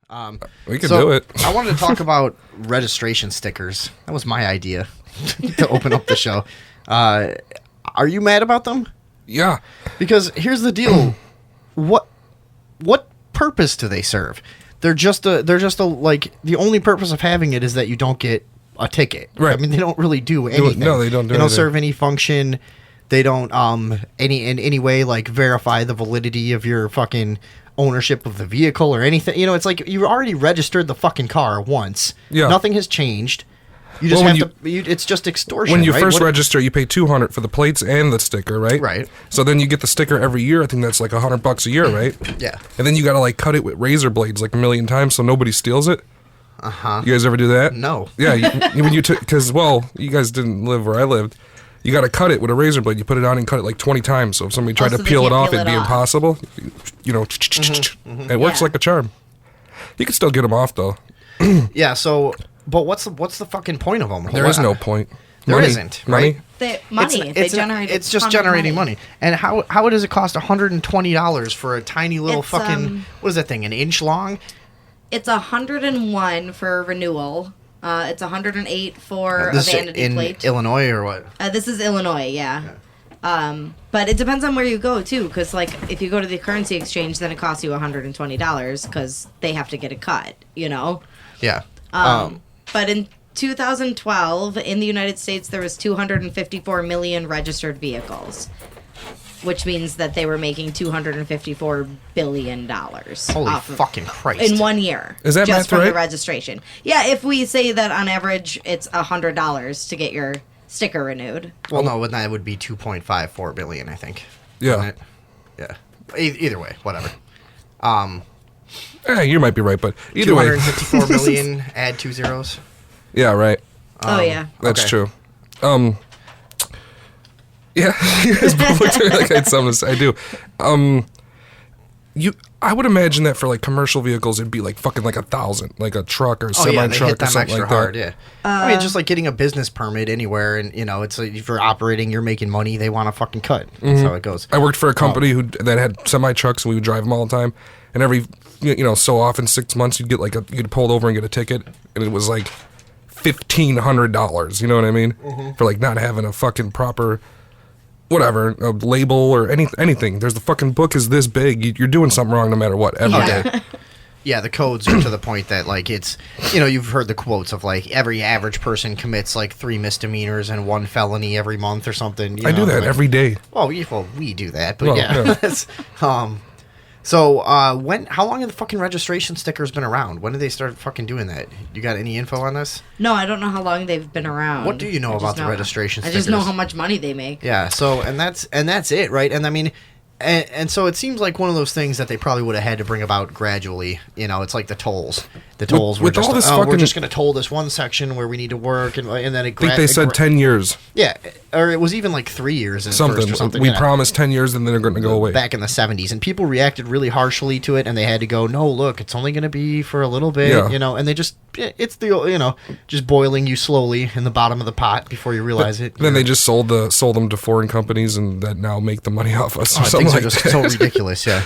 We can do it. I wanted to talk about registration stickers. That was my idea to open up the show. Are you mad about them? Yeah. Because here's the deal. What purpose do they serve? They're just a like the only purpose of having it is that you don't get a ticket. Right. I mean, they don't really do anything. No, they don't do They don't anything. serve any function. They don't in any way like verify the validity of your fucking ownership of the vehicle or anything. You know, it's like you already registered the fucking car once. Yeah. Nothing has changed. You just it's just extortion. When you right? first register, you pay $200 for the plates and the sticker, right? Right. So then you get the sticker every year. I think that's like $100 a year, right? Yeah. And then you gotta like cut it with razor blades like a million times so nobody steals it. Uh-huh. You guys ever do that? No. Yeah. When you took, because you guys didn't live where I lived. You gotta cut it with a razor blade. You put it on and cut it like 20 times. So if somebody tried to so they peel it can't off, peel it'd it be off. impossible. You know, it works Yeah. like a charm. You can still get them off though. Yeah, so but what's the fucking point of them? There is no point. There Money. isn't, Money. right? Money. They generate. It's just generating money. And how does it cost $120 for a tiny little It's, fucking what is that thing? An inch long? It's 101 for renewal. It's 108 for a This vanity in plate. Illinois or what? This is Illinois, yeah. But it depends on where you go too, because like if you go to the currency exchange, then it costs you $120 because they have to get it cut. You know. Yeah. But in 2012, in the United States, there was 254 million registered vehicles, which means that they were making $254 billion. Holy fucking Christ! In 1 year. Is that just math from right? the registration? Yeah, if we say that on average it's $100 to get your sticker renewed. Well, no, but that would be 2.54 billion, I think. Yeah. Wouldn't it? Yeah. Either way, whatever. You might be right, but either way. 254 million. Add 2 zeros. Yeah, right. Oh yeah. That's Okay. true. Yeah, you guys both looked at me like I had something to say. I do. I would imagine that for like commercial vehicles, it'd be like fucking like 1,000, like a truck or a Oh yeah, they semi-truck hit or them something extra like hard. that. Yeah. I mean, just like getting a business permit anywhere, and you know, it's like if you're operating, you're making money. They want to fucking cut. That's how it goes. I worked for a company that had semi-trucks, and we would drive them all the time. And every, so often, 6 months, you'd get like you'd pulled over and get a ticket, and it was like $1,500. You know what I mean? For like not having a fucking proper, whatever, a label or anything. There's the fucking book is this big. You're doing something wrong no matter what every day. Yeah, the codes are to the point that like it's, you've heard the quotes of like every average person commits like 3 misdemeanors and 1 felony every month or something. I do that like, every day. Well, we do that, but Well, yeah. yeah. That's, so how long have the fucking registration stickers been around? When did they start fucking doing that? You got any info on this? No, I don't know how long they've been around. What do you know I just about the registration I just know stickers? how much money they make. Yeah, so and that's it, right? And I mean, and so it seems like one of those things that they probably would have had to bring about gradually. It's like the tolls. The tolls were with just all this we're fucking- just going to toll this one section where we need to work, and then it I think they said 10 years. yeah, or it was even like 3 years at first or something. We yeah. promised 10 years and then they're going to go away. Back in the 70s, and people reacted really harshly to it, and they had to go, no, look, it's only going to be for a little bit, Yeah. and they just, it's the, just boiling you slowly in the bottom of the pot before you realize it. Then they just sold them to foreign companies and that now make the money off us or something Things like are just that. so ridiculous, yeah.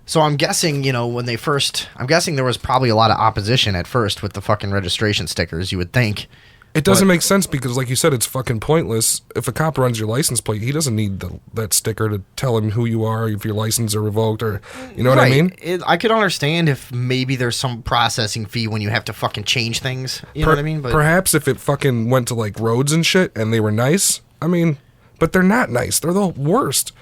So I'm guessing, when they first, there was probably a lot of opposition at first with the fucking registration stickers, you would think. It doesn't make sense because, like you said, it's fucking pointless. If a cop runs your license plate, he doesn't need that sticker to tell him who you are, if your license are revoked, or you know what I mean. I could understand if maybe there's some processing fee when you have to fucking change things. You know what I mean? But Perhaps if it fucking went to like roads and shit and they were nice. I mean, but they're not nice. They're the worst.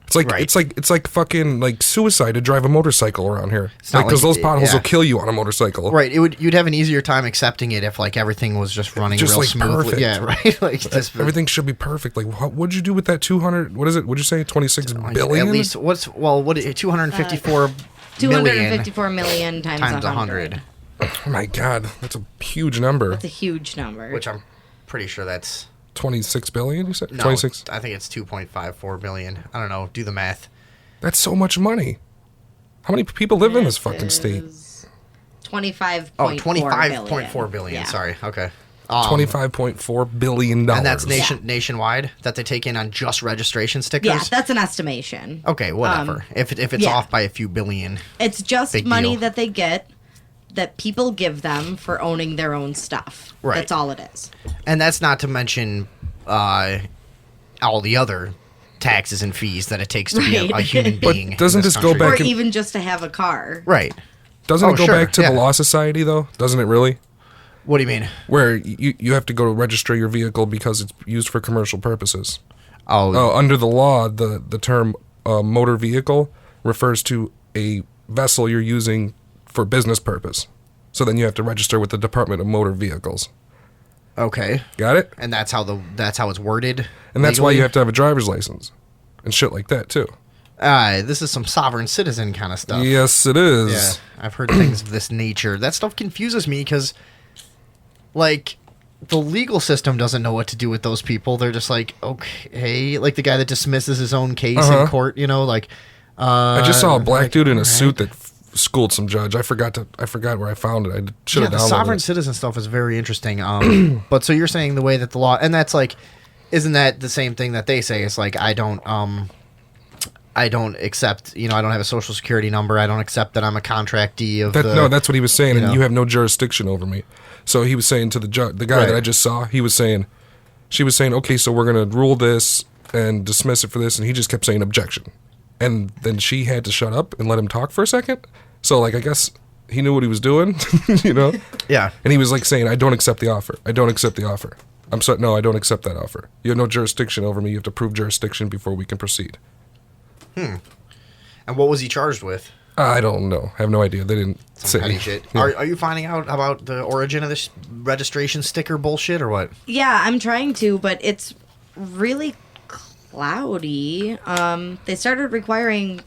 It's like Right. it's like fucking like suicide to drive a motorcycle around here. not Because like- those potholes yeah. will kill you on a motorcycle. right, you'd have an easier time accepting it if like everything was just running Just, real like, smoothly. perfect. Yeah, right. Like just Everything should be perfect. Like, what'd you do with that 200? What is it? What'd you say? 26 billion? At least what 254 254 million times times 100. 100, Oh my god, that's a huge number. That's a huge number. which I'm pretty sure that's 26 billion. You said no, 26. I think it's 2.54 billion. I don't know. Do the math. That's so much money. How many people live in this fucking state? 25.4 Oh, 25.4 billion. Yeah. Sorry. Okay. $25.4 billion dollars. And that's nationwide that they take in on just registration stickers. Yeah, that's an estimation. Okay, whatever. If it's yeah. off by a few billion. It's just Big money deal. that they get that people give them for owning their own stuff. Right. That's all it is. And that's not to mention all the other taxes and fees that it takes to be a Right. human But being. in doesn't this this go country. back Or in- even just to have a car. Right. Doesn't it go sure, back to yeah. the Law Society, though? Doesn't it really? What do you mean? Where you have to go to register your vehicle because it's used for commercial purposes. Oh, Under the law, the term motor vehicle refers to a vessel you're using for business purpose. So then you have to register with the Department of Motor Vehicles. okay. Got it? And that's how it's worded. And that's why legally? you have to have a driver's license and shit like that, too. This is some sovereign citizen kind of stuff. Yes, it is. Yeah, I've heard things of this nature. That stuff confuses me because, like, the legal system doesn't know what to do with those people. They're just like, okay, like the guy that dismisses his own case in court. You know, like. I just saw a black like, dude in a alright. suit that schooled some judge. I forgot where I found it. I should Yeah, have the downloaded sovereign it. citizen stuff is very interesting. But so you're saying the way that the law, and that's like, isn't that the same thing that they say? It's like I don't accept. You know, I don't have a social security number. I don't accept that I'm a contractee of. No, that's what he was saying, you and know. you have no jurisdiction over me. So he was saying to the judge, the guy Right. that I just saw, she was saying, okay, so we're gonna rule this and dismiss it for this, and he just kept saying objection, and then she had to shut up and let him talk for a second. So like, I guess he knew what he was doing, you know? Yeah. And he was like saying, I don't accept the offer. I don't accept the offer. I'm sorry, no, I don't accept that offer. You have no jurisdiction over me. You have to prove jurisdiction before we can proceed. And what was he charged with? I don't know. I have no idea. They didn't Some say. petty shit. Yeah. Are you finding out about the origin of this registration sticker bullshit or what? Yeah, I'm trying to, but it's really cloudy. They started requiring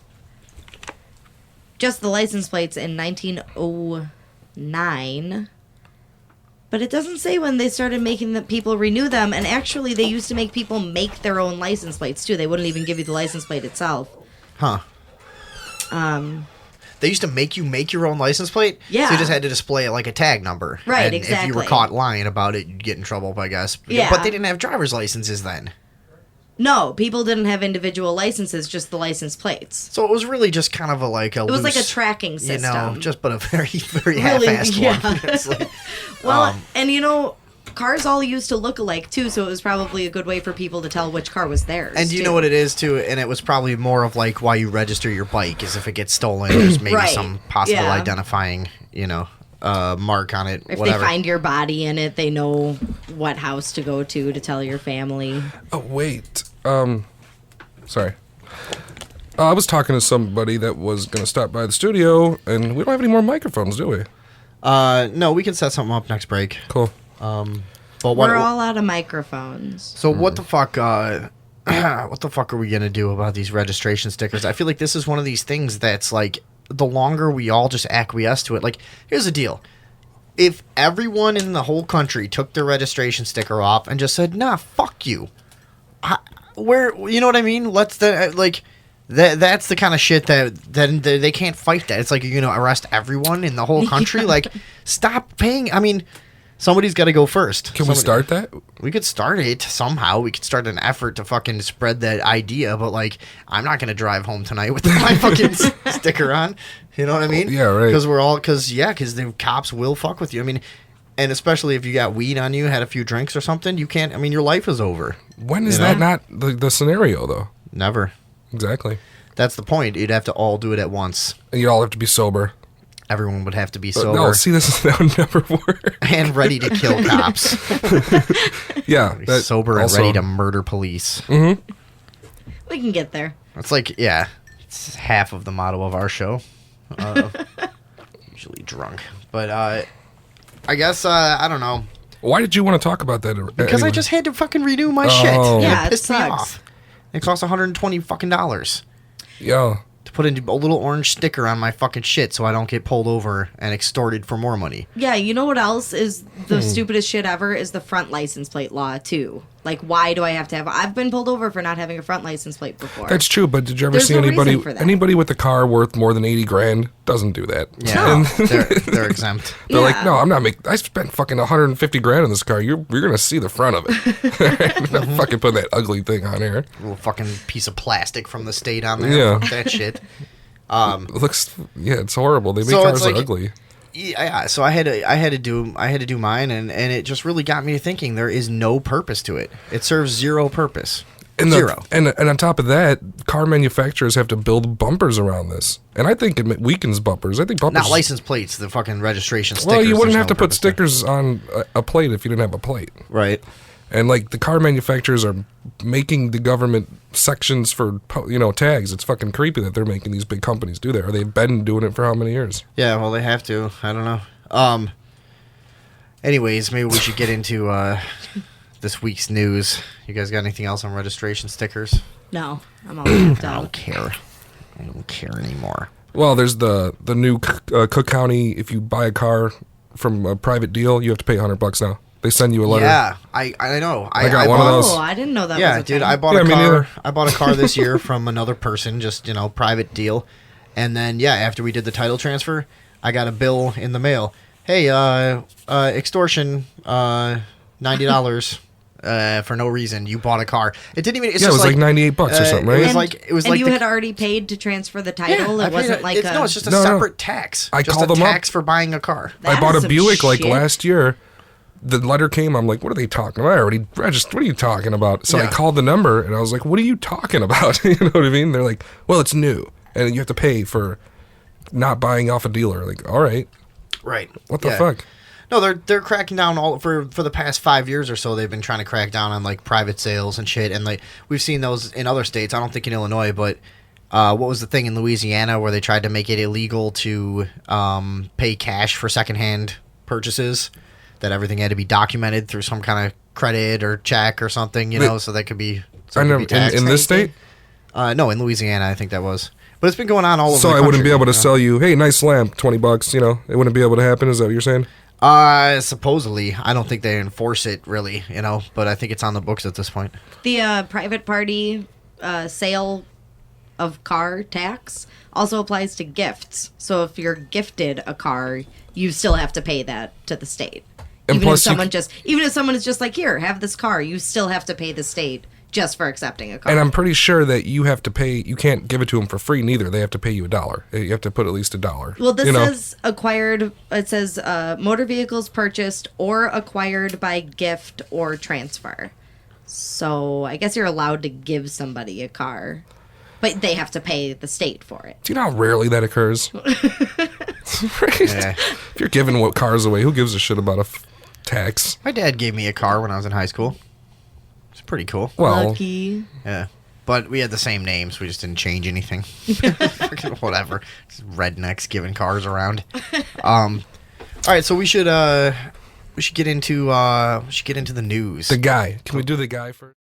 just the license plates in 1909. But it doesn't say when they started making the people renew them. And actually, they used to make people make their own license plates, too. They wouldn't even give you the license plate itself. Huh. They used to make you make your own license plate? Yeah. So you just had to display it like a tag number. Right, and if you were exactly. caught lying about it, you'd get in trouble, I guess. Yeah. But they didn't have driver's licenses then. No, people didn't have individual licenses, just the license plates. So it was really just kind of a It was like a tracking system. You know, just but a very, very Really, half-assed yeah. one. It's like, Well, and you know, cars all used to look alike too, so it was probably a good way for people to tell which car was theirs. and you too. know what it is too, and it was probably more of like why you register your bike is if it gets stolen, there's maybe Right, some possible yeah. identifying, mark on it. If whatever. they find your body in it, they know what house to go to tell your family. Oh wait. Sorry. I was talking to somebody that was going to stop by the studio, and we don't have any more microphones, do we? No, we can set something up next break. Cool. But what? We're all out of microphones. So what the fuck? What the fuck are we gonna do about these registration stickers? I feel like this is one of these things that's like the longer we all just acquiesce to it. Like, here's the deal: if everyone in the whole country took their registration sticker off and just said, "Nah, fuck you," where you know what I mean? Let's that's the kind of shit that they can't fight that. It's like you're gonna arrest everyone in the whole country. Like, stop paying. I mean. Somebody's got to go first. Can we start that? We could start it somehow. We could start an effort to fucking spread that idea, but like, I'm not gonna drive home tonight with my fucking sticker on. You know what I mean? Yeah, right. Because the cops will fuck with you. I mean, and especially if you got weed on you, had a few drinks or something, you can't. I mean, your life is over. When is You that know? not the scenario, though? Never. Exactly. That's the point. You'd have to all do it at once. And you all have to be sober. Everyone would have to be But sober no, see, that would never work. and ready to kill cops. Yeah. that Sober and also- ready to murder police. We can get there. It's like, it's half of the motto of our show. Usually drunk. But I guess, I don't know. Why did you want to talk about that? Because I anyway? just had to fucking renew my Oh. shit. Yeah, it pissed me sucks. off. It cost $120 fucking dollars Yeah. to put a little orange sticker on my fucking shit so I don't get pulled over and extorted for more money. Yeah, you know what else is the stupidest shit ever is the front license plate law too. Like, why do I have to have? I've been pulled over for not having a front license plate before. That's true, but did you ever There's see no anybody reason for that. anybody with a car worth more than $80,000 doesn't do that? Yeah, And they're exempt. they're like, Yeah. no, I'm not making. I spent fucking $150,000 in this car. You're gonna see the front of it. I'm not fucking putting that ugly thing on here. Little fucking piece of plastic from the state on there. Yeah. Fuck that shit. It looks, it's horrible. They make So cars it's like- ugly. Yeah, so I had to do mine, and it just really got me to thinking. There is no purpose to it. It serves zero purpose. And Zero. And on top of that, car manufacturers have to build bumpers around this, and I think it weakens bumpers. I think bumpers. Not license plates, the fucking registration stickers. Well, you wouldn't there's have no to put purpose to it. stickers on a plate if you didn't have a plate. Right. And like the car manufacturers are making the government sections for tags. It's fucking creepy that they're making these big companies do that. Or they've been doing it for how many years? Yeah, well, they have to. I don't know. Anyways, maybe we should get into this week's news. You guys got anything else on registration stickers? No, I'm all tapped I don't out. care. I don't care anymore. Well, there's the new Cook County. If you buy a car from a private deal, you have to pay $100 now. They send you a letter. Yeah, I know. I got one of those. Oh, I didn't know that. Yeah, was a dude, thing. I bought Yeah, a me car. neither. I bought a car this year from another person, just private deal. And then after we did the title transfer, I got a bill in the mail. Hey, extortion, $90 for no reason. You bought a car. It didn't even. It's Yeah, it just was like $98 or something, right? It was And- like and you the, had already paid to transfer the title. I It paid wasn't it. like It's, a. no, it's just a No, no. separate tax. I just called a them up. tax for buying a car. I That bought is a some Buick like shit. last year. The letter came. I'm like, what are they talking about? I already registered. What are you talking about? So I Yeah. called the number and I was like, what are you talking about? You know what I mean? They're like, well, it's new and you have to pay for not buying off a dealer. Like, all right, Right. what the Yeah. fuck? No, they're cracking down all for the past 5 years or so. They've been trying to crack down on like private sales and shit, and like we've seen those in other states. I don't think in Illinois, but what was the thing in Louisiana where they tried to make it illegal to pay cash for secondhand purchases? That everything had to be documented through some kind of credit or check or something, so that could be. So I it could never be taxed. in this state, No, in Louisiana, I think that was. But it's been going on all over. so the I wouldn't country, be able to you know? sell you, hey, nice lamp, $20. It wouldn't be able to happen. Is that what you're saying? Supposedly, I don't think they enforce it really, but I think it's on the books at this point. The private party sale of car tax also applies to gifts. So if you're gifted a car, you still have to pay that to the state. And Even if plus you someone is just like, here, have this car, you still have to pay the state just for accepting a car. And I'm pretty sure that you have to pay. You can't give it to them for free. Neither. They have to pay you $1. You have to put at least $1. Well, this says acquired. It says motor vehicles purchased or acquired by gift or transfer. So I guess you're allowed to give somebody a car, but they have to pay the state for it. Do you know how rarely that occurs? Right? Yeah. If you're giving what cars away, who gives a shit about a tax? My dad gave me a car when I was in high school. It's pretty cool. Well, Lucky. Yeah. But we had the same names. We just didn't change anything. Freaking whatever. Just rednecks giving cars around. All right, so we should get into the news. the guy. Can we do the guy first?